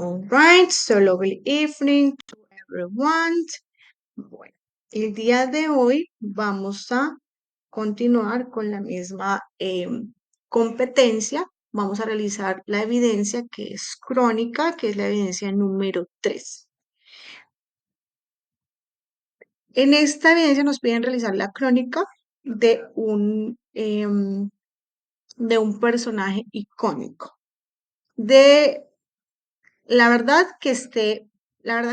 All right, so lovely evening to everyone. Bueno, el día de hoy vamos a continuar con la misma competencia. Vamos a realizar la evidencia que es crónica, que es la evidencia número 3. En esta evidencia nos piden realizar la crónica de un personaje icónico. La verdad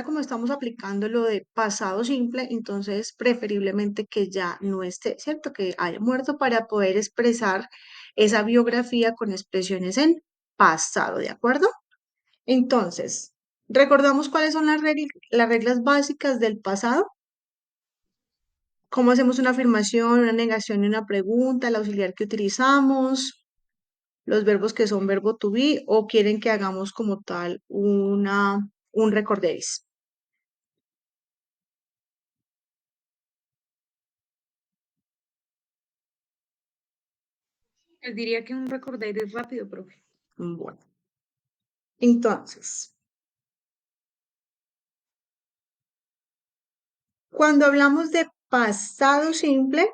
como estamos aplicando lo de pasado simple, entonces preferiblemente que ya no esté, ¿cierto? Que haya muerto para poder expresar esa biografía con expresiones en pasado, ¿de acuerdo? Entonces, recordamos cuáles son las reglas básicas del pasado. ¿Cómo hacemos una afirmación, una negación y una pregunta? El auxiliar que utilizamos, los verbos que son verbo to be o quieren que hagamos como tal un recorderis. Les diría que un recorderis rápido, profe. Bueno, entonces, cuando hablamos de pasado simple,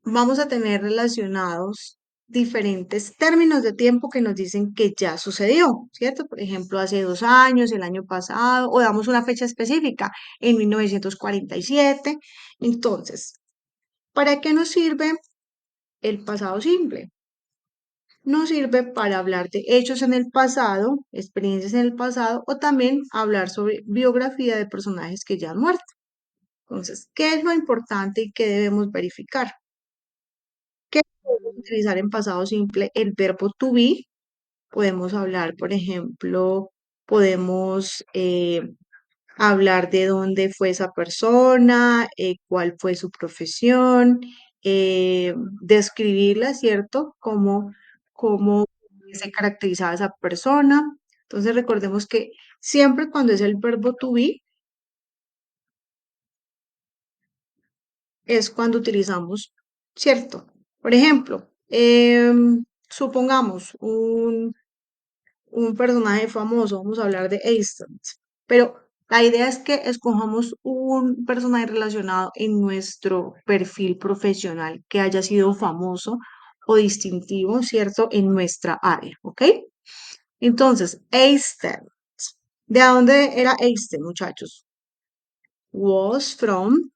vamos a tener relacionados diferentes términos de tiempo que nos dicen que ya sucedió, ¿cierto? Por ejemplo, hace 2 años, el año pasado, o damos una fecha específica, en 1947. Entonces, ¿para qué nos sirve el pasado simple? Nos sirve para hablar de hechos en el pasado, experiencias en el pasado, o también hablar sobre biografía de personajes que ya han muerto. Entonces, ¿qué es lo importante y qué debemos verificar? Que podemos utilizar en pasado simple el verbo to be. Podemos hablar, por ejemplo, podemos hablar de dónde fue esa persona, cuál fue su profesión, describirla, ¿cierto? Cómo se caracterizaba esa persona. Entonces, recordemos que siempre cuando es el verbo to be, es cuando utilizamos, ¿cierto? Por ejemplo, supongamos un personaje famoso, vamos a hablar de Einstein, pero la idea es que escojamos un personaje relacionado en nuestro perfil profesional que haya sido famoso o distintivo, ¿cierto? En nuestra área, ¿ok? Entonces, Einstein. ¿De dónde era Einstein, muchachos? Was from.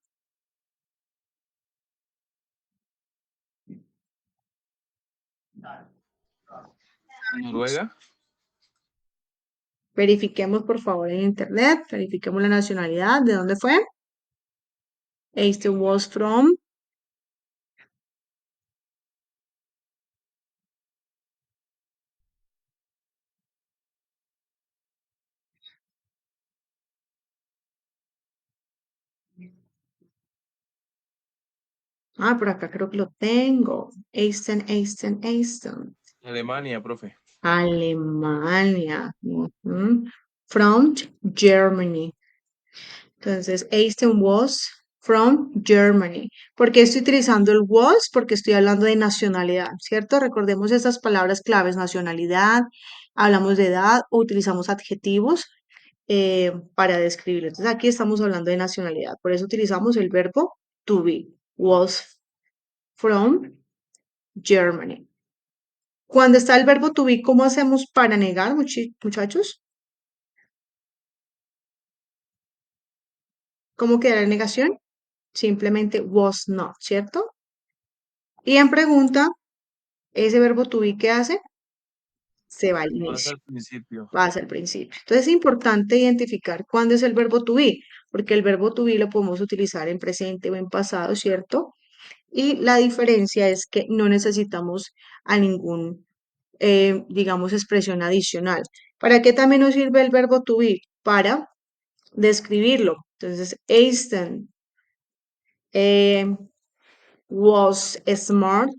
Noruega. Verifiquemos por favor en internet, verifiquemos la nacionalidad, ¿de dónde fue? Einstein was from. Ah, por acá creo que lo tengo. Einstein. Alemania, profe. Alemania. Ujú. From Germany. Entonces, Einstein was from Germany. ¿Por qué estoy utilizando el was? Porque estoy hablando de nacionalidad, ¿cierto? Recordemos estas palabras claves, nacionalidad, hablamos de edad, o utilizamos adjetivos para describirlo. Entonces, aquí estamos hablando de nacionalidad. Por eso utilizamos el verbo to be. Was from Germany. Cuando está el verbo to be, ¿cómo hacemos para negar, muchachos? ¿Cómo queda la negación? Simplemente was not, ¿cierto? Y en pregunta, ese verbo to be, ¿qué hace? Se va al Pasa inicio, al principio. va hacia el principio. Entonces es importante identificar cuándo es el verbo to be, porque el verbo to be lo podemos utilizar en presente o en pasado, ¿cierto? Y la diferencia es que no necesitamos a ningún, digamos, expresión adicional. ¿Para qué también nos sirve el verbo to be? Para describirlo. Entonces, Einstein eh, was smart.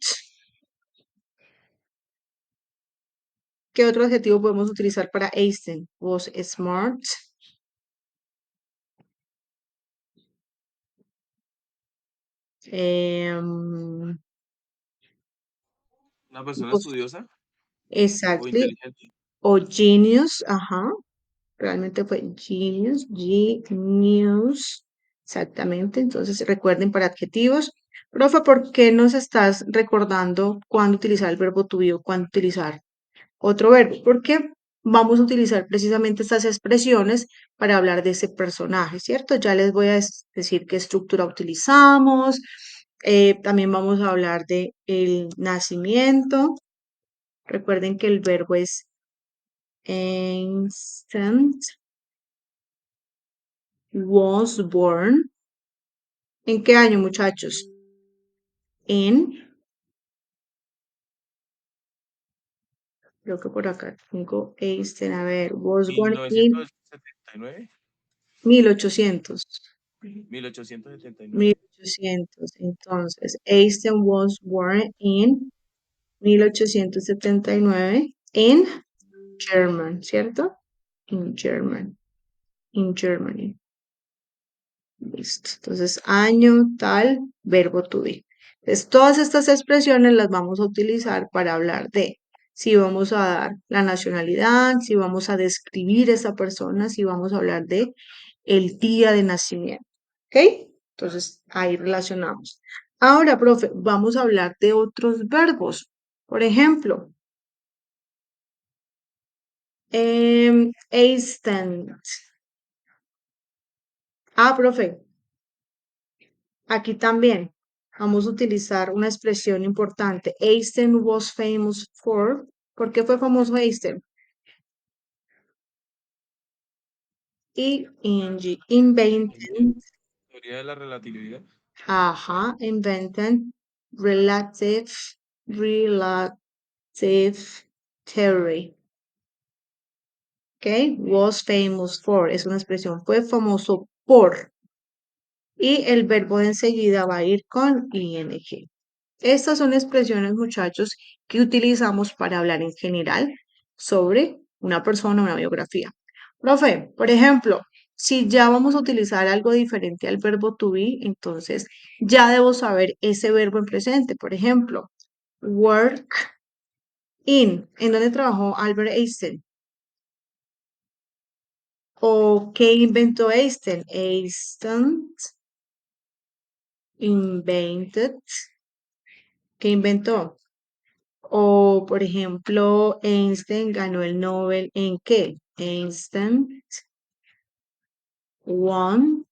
¿Qué otro adjetivo podemos utilizar para Einstein? Was smart. Una persona Was- estudiosa. O Exactly. inteligente. O genius, ajá. Realmente fue genius, genius. Exactamente. Entonces, recuerden para adjetivos. Profe, ¿por qué nos estás recordando cuándo utilizar el verbo to be o cuándo utilizar otro verbo? Porque vamos a utilizar precisamente estas expresiones para hablar de ese personaje, ¿cierto? Ya les voy a decir qué estructura utilizamos. También vamos a hablar de el nacimiento. Recuerden que el verbo es instant, was born. ¿En qué año, muchachos? En, creo que por acá tengo instant, a ver, was mil born in novecientos setenta y nueve 1800. 1879. 1800. Entonces, Einstein was born in 1879 en German, ¿cierto? In German, in Germany. Listo. Entonces, año, tal, verbo to be. Entonces, todas estas expresiones las vamos a utilizar para hablar de si vamos a dar la nacionalidad, si vamos a describir esa persona, si vamos a hablar de el día de nacimiento. ¿Ok? Entonces, ahí relacionamos. Ahora, profe, vamos a hablar de otros verbos. Por ejemplo, instant. Ah, profe, aquí también vamos a utilizar una expresión importante. Einstein was famous for. ¿Por qué fue famoso Einstein? Invented, Teoría de la relatividad. ajá, invented relative, relative theory. ¿Ok? Was famous for. Es una expresión. Fue famoso por. Y el verbo de enseguida va a ir con ing. Estas son expresiones, muchachos, que utilizamos para hablar en general sobre una persona, una biografía. Profe, por ejemplo, si ya vamos a utilizar algo diferente al verbo to be, entonces ya debo saber ese verbo en presente. Por ejemplo, work in. ¿En dónde trabajó Albert Einstein? ¿O qué inventó Einstein? Einstein invented. ¿Qué inventó? O, por ejemplo, Einstein ganó el Nobel ¿en qué? Einstein won,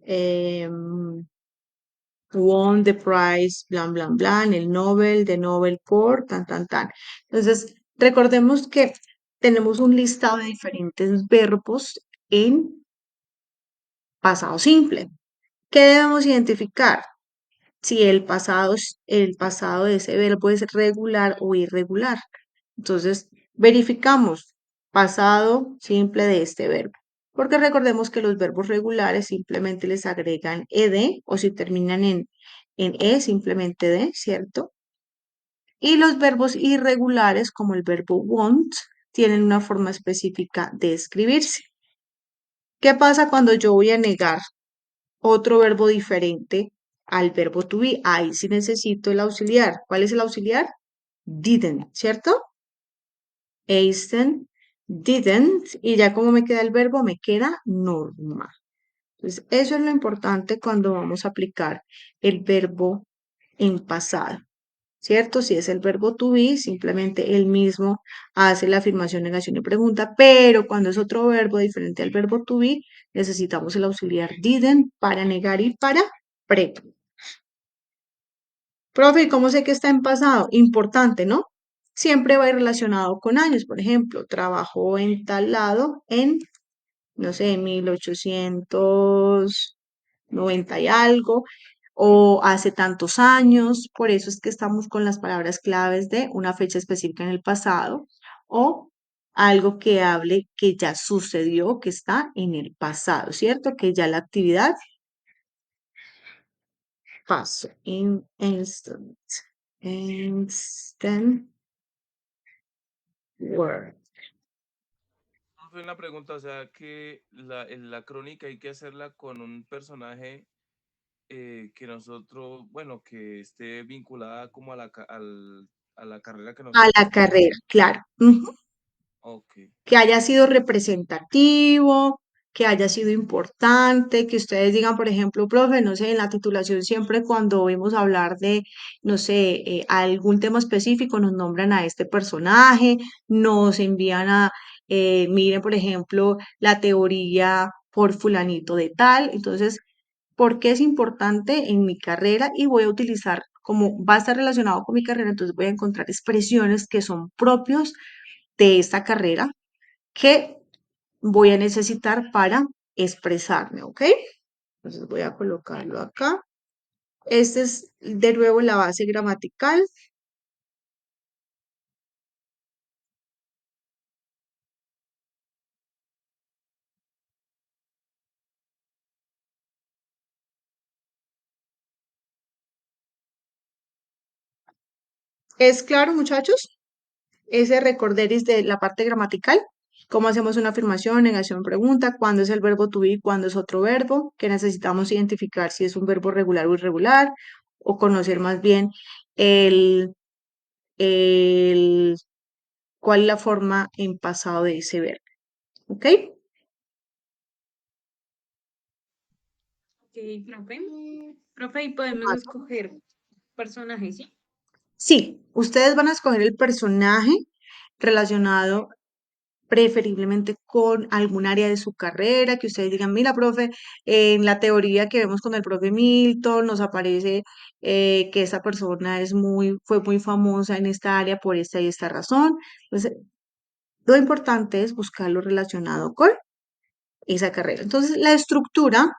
em, won the prize, blan, blan, blan, el Nobel, de Nobel por, tan, tan, tan. Entonces, recordemos que tenemos un listado de diferentes verbos en pasado simple. ¿Qué debemos identificar? Si el pasado de ese verbo es regular o irregular. Entonces, verificamos pasado simple de este verbo. Porque recordemos que los verbos regulares simplemente les agregan ed o si terminan en e, simplemente de, ¿cierto? Y los verbos irregulares, como el verbo want, tienen una forma específica de escribirse. ¿Qué pasa cuando yo voy a negar otro verbo diferente al verbo to be? Ahí sí necesito el auxiliar. ¿Cuál es el auxiliar? Didn't, ¿cierto? Einstein didn't, y ya como me queda el verbo, me queda normal. Entonces, eso es lo importante cuando vamos a aplicar el verbo en pasado, ¿cierto? Si es el verbo to be, simplemente él mismo hace la afirmación, negación y pregunta, pero cuando es otro verbo diferente al verbo to be, necesitamos el auxiliar didn't para negar y para preguntar. Profe, ¿y cómo sé que está en pasado? Importante, ¿no? Siempre va a ir relacionado con años. Por ejemplo, trabajó en tal lado en, no sé, 1890 y algo, o hace tantos años. Por eso es que estamos con las palabras claves de una fecha específica en el pasado o algo que hable que ya sucedió, que está en el pasado, ¿cierto? Que ya la actividad pasó. Instant. Instant word. Profe, una pregunta, o sea, que la crónica hay que hacerla con un personaje que nosotros, bueno, que esté vinculada como a al a la carrera que a nosotros la tenemos. carrera, claro. Ujú. Ok. Que haya sido representativo, que haya sido importante, que ustedes digan, por ejemplo, profe, no sé, en la titulación siempre cuando oímos hablar de, no sé, algún tema específico, nos nombran a este personaje, nos envían a, miren, por ejemplo, la teoría por fulanito de tal. Entonces, ¿por qué es importante en mi carrera? Y voy a utilizar, como va a estar relacionado con mi carrera, entonces voy a encontrar expresiones que son propios de esta carrera que voy a necesitar para expresarme, ¿ok? Entonces voy a colocarlo acá. Este es de nuevo la base gramatical. ¿Es claro, muchachos? Ese recorderis de la parte gramatical. ¿Cómo hacemos una afirmación, negación, pregunta? ¿Cuándo es el verbo to be? ¿Cuándo es otro verbo? Que necesitamos identificar si es un verbo regular o irregular, o conocer más bien el, el, cuál es la forma en pasado de ese verbo. ¿Ok? Ok, profe. Profe, y podemos escoger personajes, ¿sí? Sí, ustedes van a escoger el personaje relacionado preferiblemente con algún área de su carrera, que ustedes digan, mira, profe, en la teoría que vemos con el profe Milton nos aparece que esa persona fue muy famosa en esta área por esta y esta razón. Entonces, lo importante es buscarlo relacionado con esa carrera. Entonces, la estructura,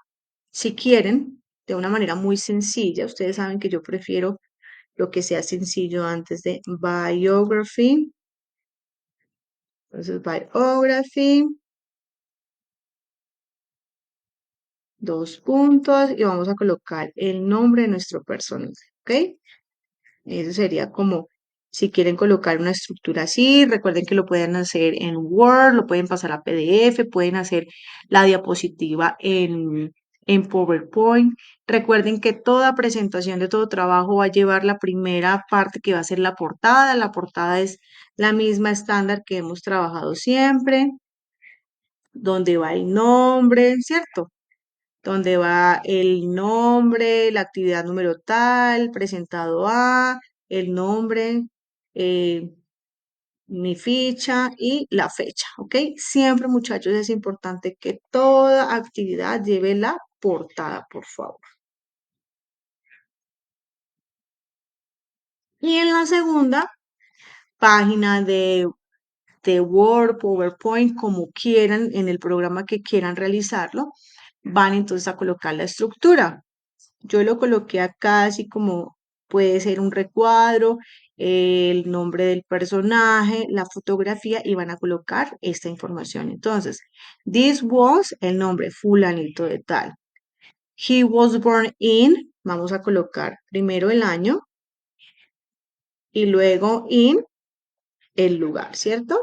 si quieren, de una manera muy sencilla, ustedes saben que yo prefiero lo que sea sencillo antes de biography. Entonces, biography, dos puntos y vamos a colocar el nombre de nuestro personaje, ¿ok? Eso sería como si quieren colocar una estructura así, recuerden que lo pueden hacer en Word, lo pueden pasar a PDF, pueden hacer la diapositiva en PowerPoint. Recuerden que toda presentación de todo trabajo va a llevar la primera parte que va a ser la portada. La portada es la misma estándar que hemos trabajado siempre, donde va el nombre, ¿cierto? Donde va el nombre, la actividad número tal, presentado a, el nombre, eh, mi ficha y la fecha, ¿ok? Siempre, muchachos, es importante que toda actividad lleve la portada, por favor. Y en la segunda página de Word, PowerPoint, como quieran, en el programa que quieran realizarlo, van entonces a colocar la estructura. Yo lo coloqué acá así como puede ser un recuadro, el nombre del personaje, la fotografía y van a colocar esta información. Entonces, this was el nombre fulanito de tal. He was born in, vamos a colocar primero el año y luego in el lugar, ¿cierto?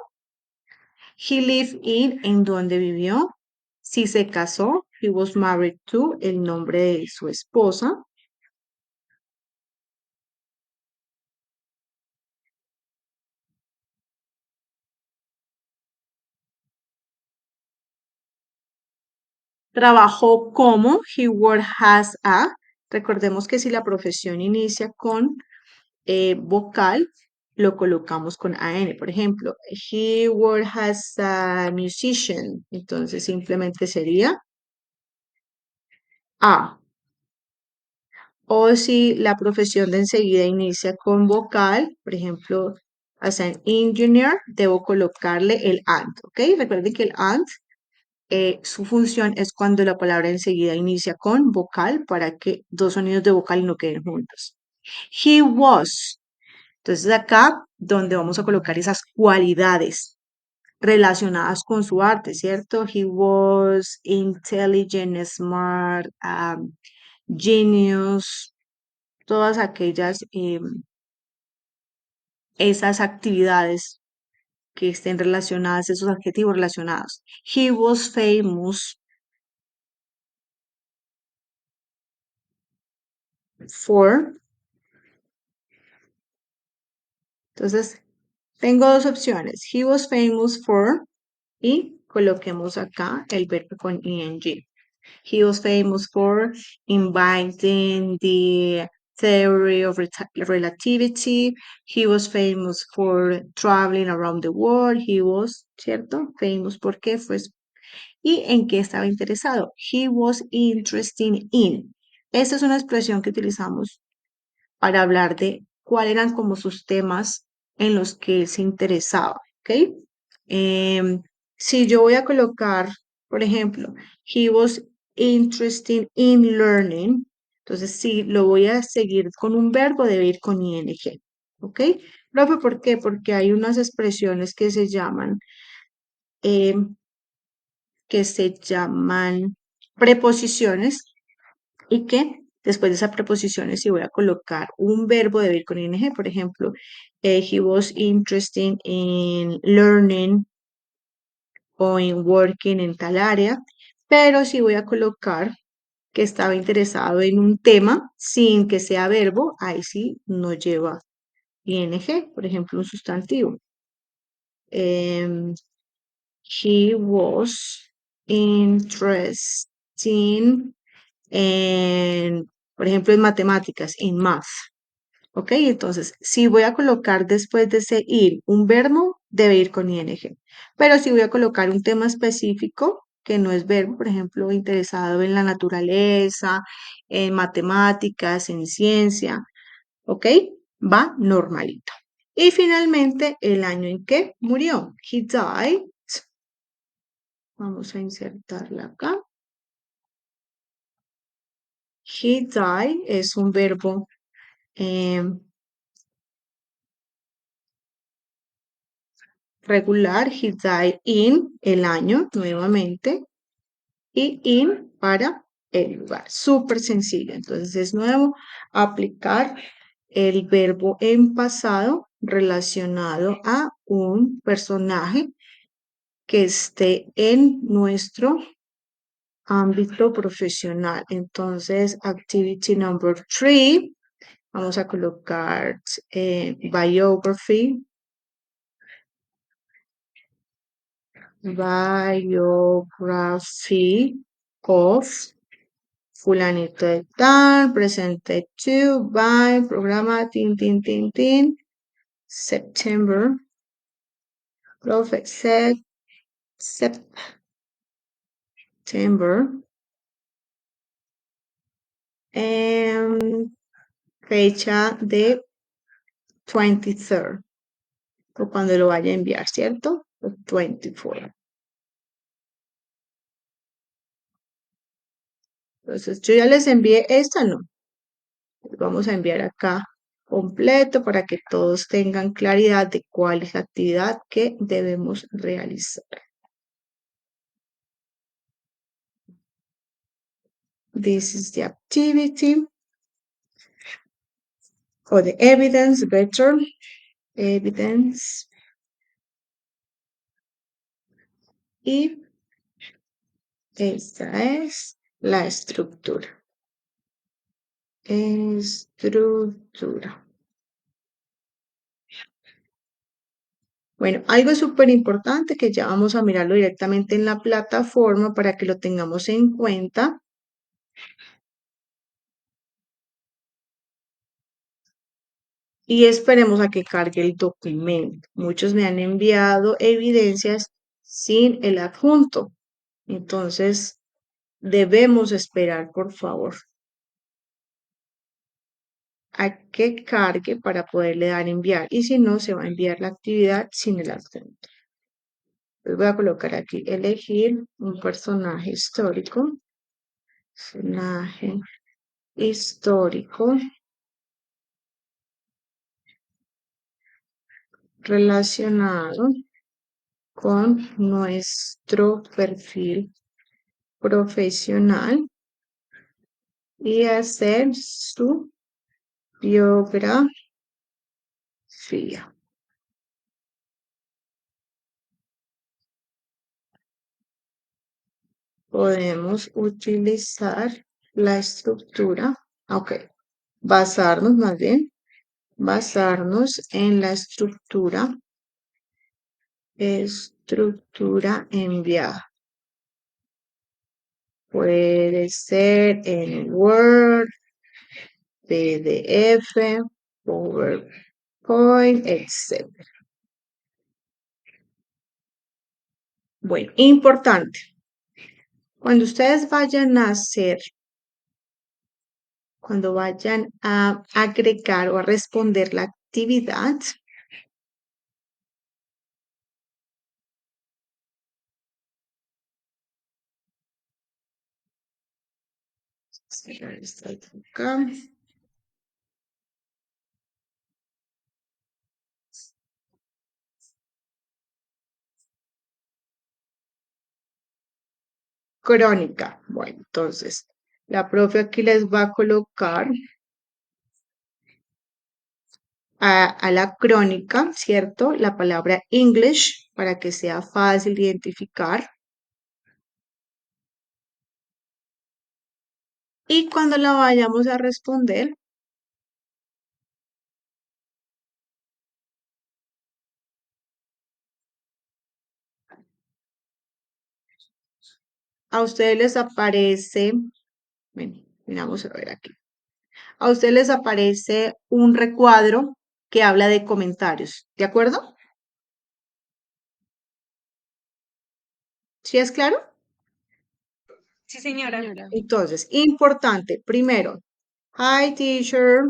He lived in, en donde vivió. Si se casó, he was married to, el nombre de su esposa. Trabajó como, he worked as a. Recordemos que si la profesión inicia con vocal, lo colocamos con AN. Por ejemplo, he worked as a musician. Entonces simplemente sería A. O si la profesión de enseguida inicia con vocal, por ejemplo, as an engineer, debo colocarle el and, ¿ok? Recuerden que el and, su función es cuando la palabra enseguida inicia con vocal para que dos sonidos de vocal no queden juntos. He was. Entonces acá donde vamos a colocar esas cualidades relacionadas con su arte, ¿cierto? He was intelligent, smart, genius, todas aquellas, esas actividades que estén relacionadas, esos adjetivos relacionados. He was famous for Entonces, tengo dos opciones. He was famous for y coloquemos acá el verbo con ing. He was famous for inventing the theory of relativity. He was famous for traveling around the world. He was, ¿cierto? Famous porque fue y en qué estaba interesado. He was interested in. Esta es una expresión que utilizamos para hablar de cuáles eran como sus temas en los que él se interesaba, ¿ok? Em, si yo voy a colocar, por ejemplo, he was interested in learning, entonces sí, lo voy a seguir con un verbo, debe ir con ing, ¿ok? Profe, ¿por qué? Porque hay unas expresiones em, que se llaman preposiciones y que después de esas preposiciones, si voy a colocar un verbo, debe ir con ing. Por ejemplo, he was interested in learning o in working en tal área. Pero si voy a colocar que estaba interesado en un tema sin que sea verbo, ahí sí no lleva ing. Por ejemplo, un sustantivo. He was interested en, por ejemplo, en matemáticas, en math. ¿Ok? Entonces, si voy a colocar después de ese ir un verbo, debe ir con ing. Pero si voy a colocar un tema específico, que no es verbo, por ejemplo, interesado en la naturaleza, en matemáticas, en ciencia, ¿ok? Va normalito. Y finalmente, el año en que murió. He died. Vamos a insertarla acá. He died es un verbo regular. He died in el año nuevamente y in para el lugar. Súper sencillo. Entonces es nuevo aplicar el verbo en pasado relacionado a un personaje que esté en nuestro ámbito profesional. Entonces, activity number 3, vamos a colocar biography, of fulanito de tal, presented to, by, programa, tin, tin, tin, tin, September, profe, September, fecha de 23rd, o cuando lo vaya a enviar, ¿cierto? 24. Entonces, yo ya les envié esta, ¿no? Vamos a enviar acá completo para que todos tengan claridad de cuál es la actividad que debemos realizar. This is the activity or the evidence, better evidence. Y esta es la estructura. Estructura. Bueno, algo súper importante que ya vamos a mirarlo directamente en la plataforma para que lo tengamos en cuenta. Y esperemos a que cargue el documento. Muchos me han enviado evidencias sin el adjunto. Entonces, debemos esperar, por favor, a que cargue para poderle dar enviar. Y si no, se va a enviar la actividad sin el adjunto. Les voy a colocar aquí, elegir un personaje histórico. Personaje histórico relacionado con nuestro perfil profesional y hacer su biografía. Podemos utilizar la estructura, ok, basarnos más bien basarnos en la estructura enviada. Puede ser en Word, PDF, PowerPoint, etc. Bueno, importante. Cuando ustedes vayan a hacer, cuando vayan a agregar o a responder la actividad, cerrar esta de acá. Crónica. Bueno, entonces, la profe aquí les va a colocar a la crónica, ¿cierto? La palabra English para que sea fácil de identificar. Y cuando la vayamos a responder, a ustedes les aparece, bueno, miramos a ver aquí. A ustedes les aparece un recuadro que habla de comentarios, ¿de acuerdo? ¿Sí es claro? Sí, señora. Señora, Entonces, importante, primero, hi teacher,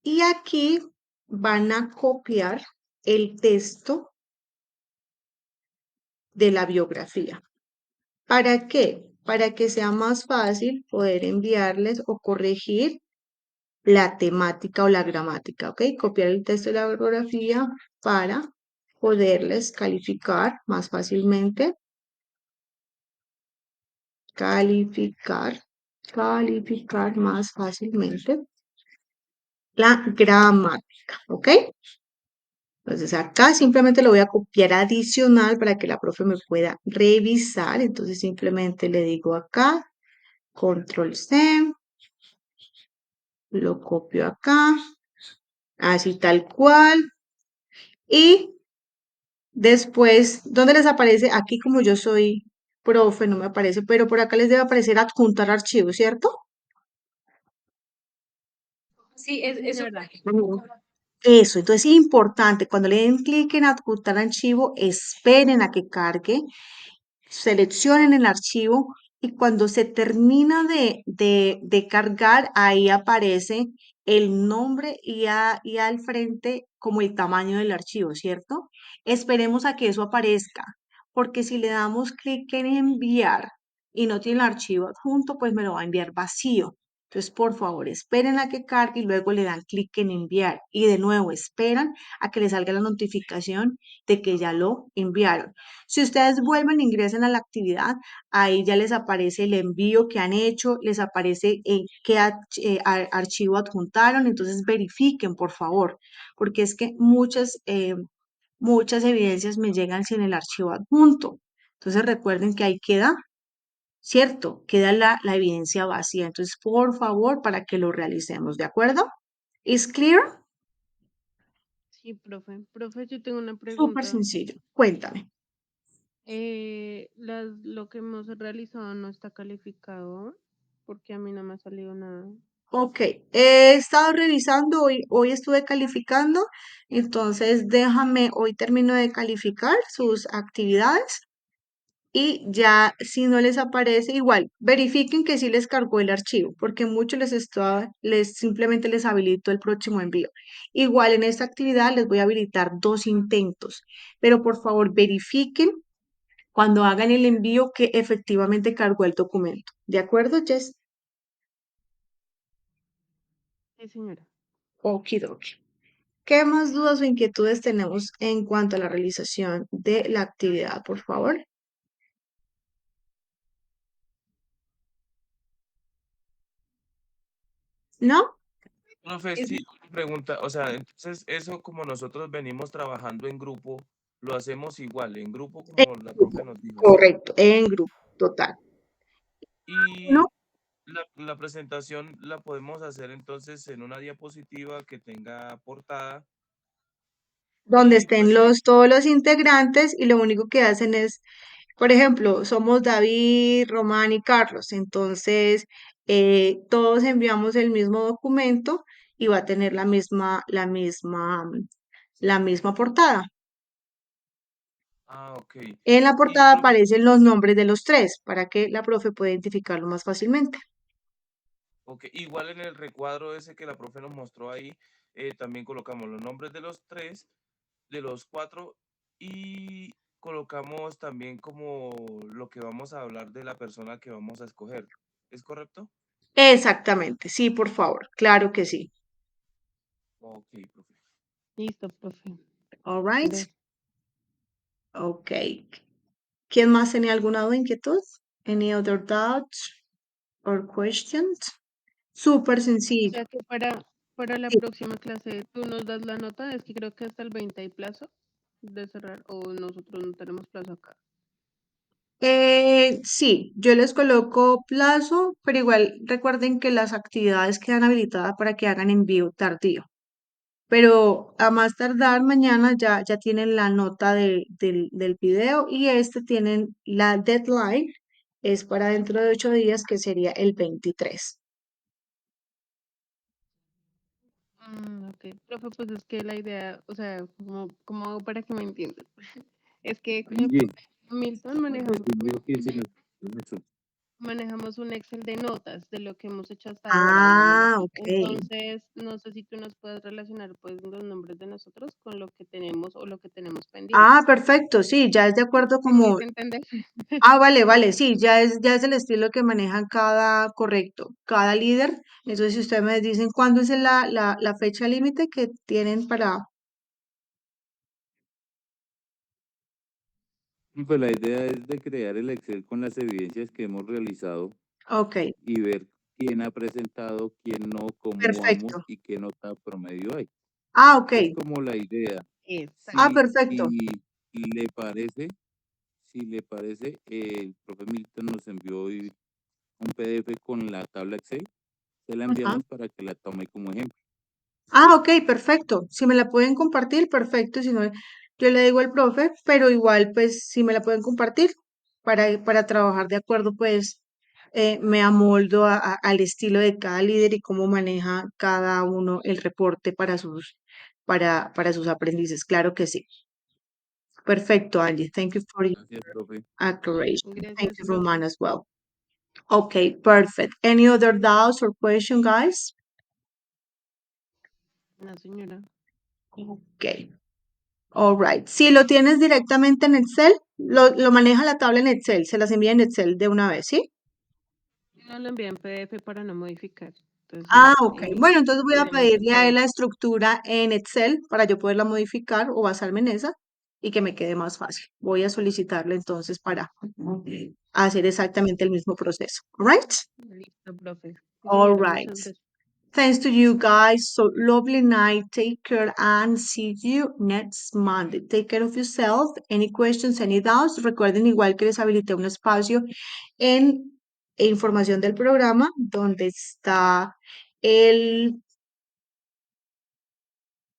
y aquí van a copiar el texto de la biografía. ¿Para qué? Para que sea más fácil poder enviarles o corregir la temática o la gramática, ¿ok? Copiar el texto de la bibliografía para poderles calificar más fácilmente. Calificar más fácilmente la gramática, ¿ok? Entonces acá simplemente lo voy a copiar adicional para que la profe me pueda revisar. Entonces simplemente le digo acá, control C, lo copio acá, así tal cual. Y después, ¿dónde les aparece? Aquí como yo soy profe, no me aparece, pero por acá les debe aparecer adjuntar archivo, ¿cierto? Sí, sí, eso. señora. Eso, entonces es importante, cuando le den clic en adjuntar archivo, esperen a que cargue, seleccionen el archivo y cuando se termina de cargar, ahí aparece el nombre y al frente como el tamaño del archivo, ¿cierto? Esperemos a que eso aparezca, porque si le damos clic en enviar y no tiene el archivo adjunto, pues me lo va a enviar vacío. Entonces, por favor, esperen a que cargue y luego le dan clic en enviar. Y de nuevo, esperan a que le salga la notificación de que ya lo enviaron. Si ustedes vuelven, ingresen a la actividad, ahí ya les aparece el envío que han hecho, les aparece qué archivo adjuntaron, entonces verifiquen, por favor, porque es que muchas evidencias me llegan sin el archivo adjunto. Entonces recuerden que ahí queda, ¿cierto? Queda la evidencia vacía. Entonces, por favor, para que lo realicemos, ¿de acuerdo? ¿Is clear? Sí, profe. Profe, yo tengo una Súper pregunta. sencillo. Cuéntame. Lo que hemos realizado no está calificado aún, porque a mí no me ha salido nada. Ok, he estado revisando, hoy estuve calificando, entonces déjame, hoy termino de calificar sus actividades y ya si no les aparece, igual, verifiquen que sí les cargó el archivo, porque muchos simplemente les habilito el próximo envío. Igual en esta actividad les voy a habilitar 2 intentos, pero por favor verifiquen cuando hagan el envío que efectivamente cargó el documento. ¿De acuerdo, Jess? Sí, señora. Okidoki. ¿Qué más dudas o inquietudes tenemos en cuanto a la realización de la actividad, por favor? ¿No? Profe, Es- sí, una pregunta, o sea, entonces eso como nosotros venimos trabajando en grupo, lo hacemos igual, en grupo En como la profe grupo. nos dijo, ¿sí? Correcto, en grupo, total. Y ¿No? la presentación la podemos hacer entonces en una diapositiva que tenga portada donde y estén pues que todos los integrantes y lo único que hacen es, por ejemplo, somos David, Román y Carlos, entonces todos enviamos el mismo documento y va a tener la misma portada. ok. En la Y portada profe, aparecen los nombres de los tres para que la profe pueda identificarlo más fácilmente. ok, igual en el recuadro ese que la profe nos mostró ahí, también colocamos los nombres de los tres, de los cuatro, y colocamos también como lo que vamos a hablar de la persona que vamos a escoger. ¿Es correcto? Exactamente, sí, por favor, claro que sí. Ok, profe. Listo, profe. All right, Gracias. ok. ¿Quién más tenía alguna duda, inquietud? Any other doubts or questions? Súper O sencillo. sea que para la Sí. próxima clase tú nos das la nota, es que creo que hasta el 20 hay plazo de cerrar o nosotros no tenemos plazo acá. Sí, yo les coloco plazo, pero igual recuerden que las actividades quedan habilitadas para que hagan envío tardío. Pero a más tardar mañana ya tienen la nota del video y este tienen la deadline, es para dentro de 8 días, que sería el 23. Ok, profe, pues es que la idea, o sea, como hago para que me entiendas, es que con el Oye, profe Milton cuando Silvio que se nos... eso. manejamos un Excel de notas de lo que hemos hecho hasta ahora, digámoslo Ah, así. ok. Entonces, no sé si tú nos puedes relacionar pues los nombres de nosotros con lo que tenemos o lo que tenemos Ah, pendientes. perfecto, sí, ya es de acuerdo ¿Sí me como, hice entender? ah, vale, vale, sí, ya es el estilo que manejan correcto, cada líder. Entonces, si ustedes me dicen cuándo es la fecha límite que tienen para, Pues la idea es de crear el Excel con las evidencias que hemos realizado ok, y ver quién ha presentado, quién no, cómo vamos perfecto. y qué nota promedio hay. Ah, ok. Es como la idea. Ah, Exacto. perfecto. Si le parece, si le parece, el profe Milton nos envió hoy un PDF con la tabla Excel. Se la Ajá. enviamos para que la tome como ejemplo. Ah, ok, perfecto. Si me la pueden compartir, perfecto. Si no, yo le digo al profe, pero igual, pues, si me la pueden compartir para trabajar de acuerdo, pues, me amoldo al estilo de cada líder y cómo maneja cada uno el reporte para sus aprendices. Claro que sí. Perfecto, Angie. Thank you for your Gracias, profe. accuracy. Thank Gracias, you, Roman, profe. as well. Okay, perfect. Any other doubts or question, guys? No, señora. Okay. All right. Si lo tienes directamente en Excel, lo maneja la tabla en Excel, se las envía en Excel de una vez, ¿sí? No lo envié en PDF para no modificar. Ah, Entonces, ok. Bueno, entonces voy a tenemos el pedirle a él la PDF. estructura en Excel para yo poderla modificar o basarme en esa y que me quede más fácil. Voy a solicitarle entonces para hacer exactamente el mismo proceso. All right? Listo, profe. Sí, All señora, right. muchas gracias. Thanks to you guys. So lovely night. Take care and see you next Monday. Take care of yourself. Any questions, any doubts? Recuerden igual que les habilité un espacio en información del programa donde está el,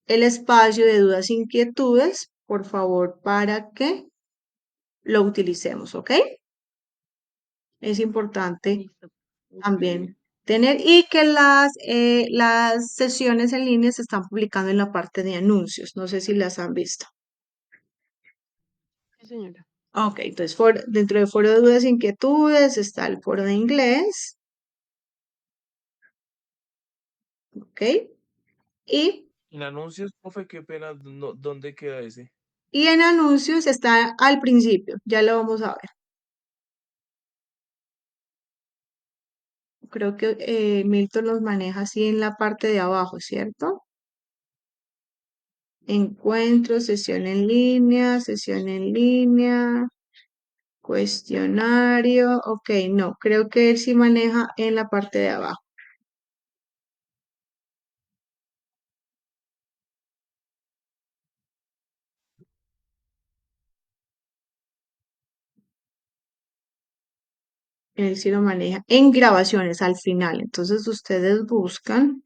el espacio de dudas e inquietudes, por favor, para que lo utilicemos, ¿ok? Es importante Listo. también tener y que las sesiones en línea se están publicando en la parte de anuncios. No sé si las han visto. Sí, señora. Ok, entonces dentro del foro de dudas e inquietudes está el foro de inglés, ok, y, En anuncios, profe, qué pena, ¿dónde queda ese? y en anuncios está al principio, ya lo vamos a ver. Creo que Milton los maneja así en la parte de abajo, ¿cierto? Encuentro, sesión en línea, cuestionario, ok, no, creo que él sí maneja en la parte de abajo. Él sí lo maneja en grabaciones al final. Entonces ustedes buscan,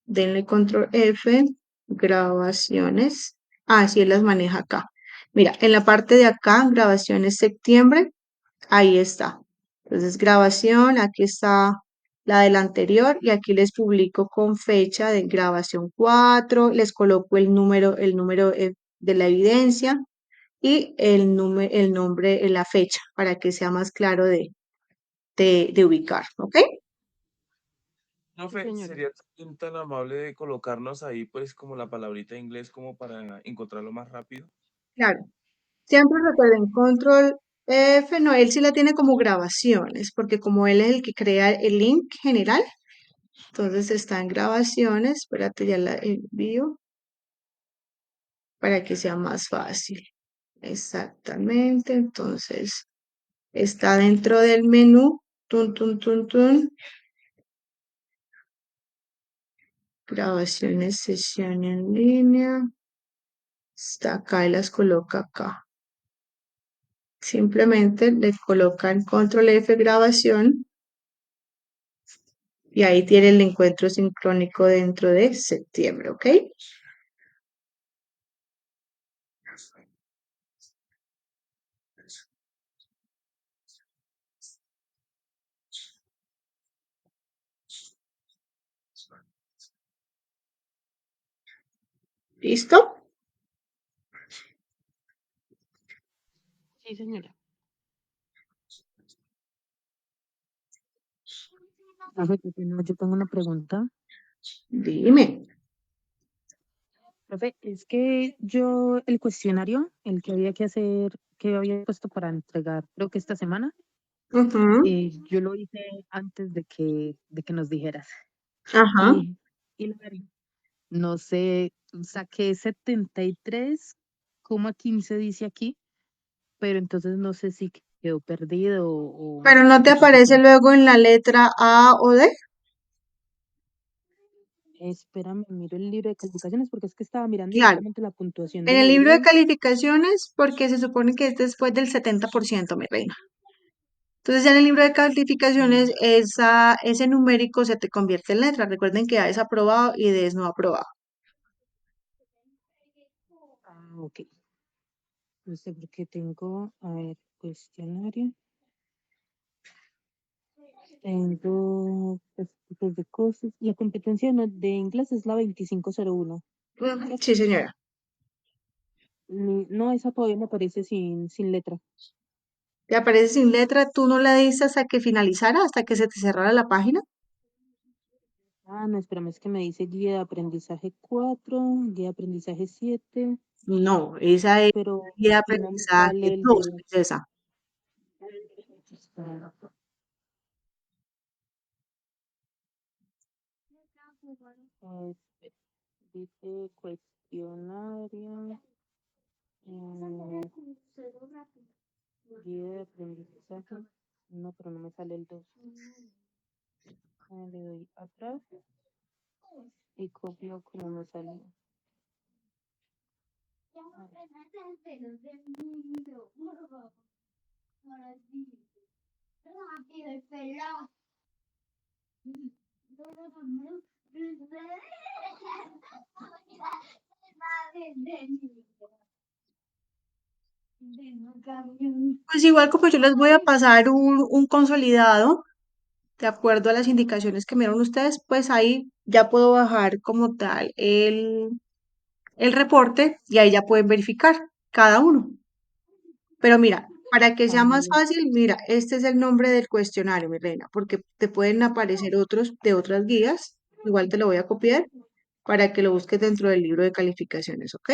denle control F, grabaciones. Ah, sí, él las maneja acá. Mira, en la parte de acá, grabaciones septiembre, ahí está. Entonces, grabación, aquí está la del anterior y aquí les publico con fecha de grabación 4, les coloco el número de la evidencia y el nombre, la fecha, para que sea más claro de ubicar, ¿ok? Sí, Profe, señora. ¿sería también tan amable de colocarnos ahí, pues, como la palabrita en inglés, como para encontrarlo más rápido? Claro. Siempre recuerden, control F, no, él sí la tiene como grabaciones, porque como él es el que crea el link general, entonces está en grabaciones, espérate, ya la envío para que sea más fácil. Exactamente, entonces está dentro del menú, tun, tun, tun, tun, grabaciones, sesión en línea, está acá y las coloca acá. Simplemente le colocan control F grabación y ahí tiene el encuentro sincrónico dentro de septiembre, ¿ok? ¿Listo? Sí, señora. Profe, qué pena, yo tengo una pregunta. Dime. Profe, es que yo el cuestionario, el que había que hacer, que había puesto para entregar, creo que esta semana, Ujú. yo lo hice antes de que nos dijeras. Ajá. Y la verdad, no sé, saqué 73,15 dice aquí, pero entonces no sé si quedó perdido Pero no te o qué pasó. aparece luego en la letra A o D. Espérame, miro el libro de calificaciones porque es que estaba mirando Claro. directamente la puntuación En del el libro de examen. calificaciones, porque se supone que es después del 70%, mi reina. Entonces, ya en el libro de calificaciones, ese numérico se te convierte en letra. Recuerden que A es aprobado y D es no aprobado. Ok. No sé por qué tengo, a ver, cuestionario. Tengo pues, tipos de cosas. La competencia de inglés es la 2501. Sí, señora. No, esa todavía me aparece sin letra. Te aparece sin letra, tú no la diste hasta que finalizara, hasta que se te cerrara la página. Ah, no, espérame, es que me dice guía de aprendizaje 4, guía de aprendizaje 7, No, esa es pero guía de no me aprendizaje sale el 2, de... es esa. eh, dice cuestionario, guía de aprendizaje. No, pero no me sale el 2. Le doy atrás y copio como me salió. Pues igual como yo les voy a pasar un consolidado, de acuerdo a las indicaciones que me dieron ustedes, pues ahí ya puedo bajar como tal el reporte y ahí ya pueden verificar cada uno. Pero mira, para que sea más Listo. fácil, mira, este es el nombre del cuestionario, mi reina, porque te pueden aparecer otros de otras guías. Igual te lo voy a copiar para que lo busques dentro del libro de calificaciones, ¿ok?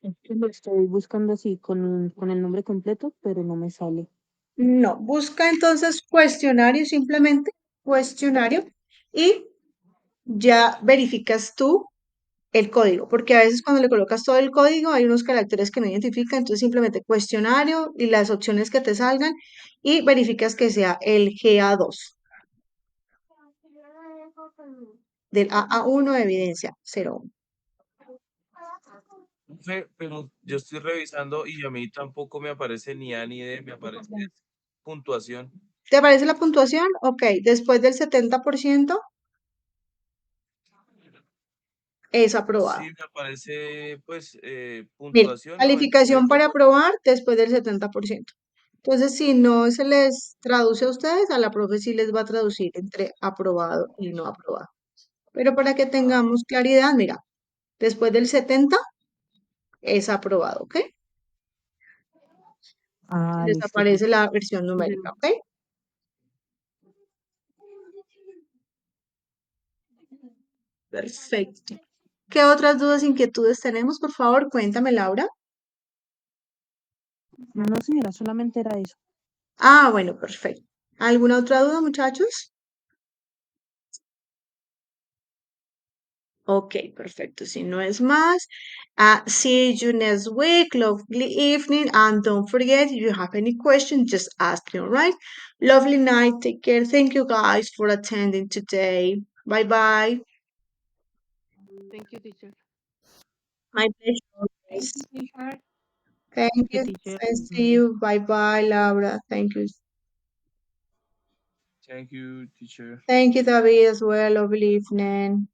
Es que lo estoy buscando así con el nombre completo, pero no me sale. No, busca entonces cuestionario, simplemente cuestionario, y ya verificas tú el código, porque a veces cuando le colocas todo el código hay unos caracteres que no identifica, entonces simplemente cuestionario y las opciones que te salgan y verificas que sea el GA2, del AA1 de evidencia 01. Profe, pero yo estoy revisando y a mí tampoco me aparece ni A ni D, me aparece puntuación. ¿Te parece la puntuación? Ok, después del 70% es aprobado. Sí, me parece, pues, Mira, puntuación calificación para 99 aprobar después del 70%. Entonces, si no se les traduce a ustedes, a la profe sí les va a traducir entre aprobado y no aprobado. Pero para que tengamos claridad, mira, después del 70 es aprobado, ¿ok? Ah, Les listo, aparece teacher. la versión numérica, ¿ok? Perfecto. ¿Qué otras dudas, inquietudes tenemos? Por favor, cuéntame, Laura. No, señora, solamente era eso. Ah, bueno, perfecto. ¿Alguna otra duda, muchachos? Ok, perfecto. Si no es más, see you next week. Lovely evening. And don't forget, if you have any questions, just ask me, all right? Lovely night. Take care. Thank you guys for attending today. Bye bye. Thank you, teacher. My pleasure. Thank you, teacher. Thank Thank you, you. teacher. And see you. Bye bye, Laura. Thank you. Thank you, teacher. Thank you, David, as well. Lovely evening.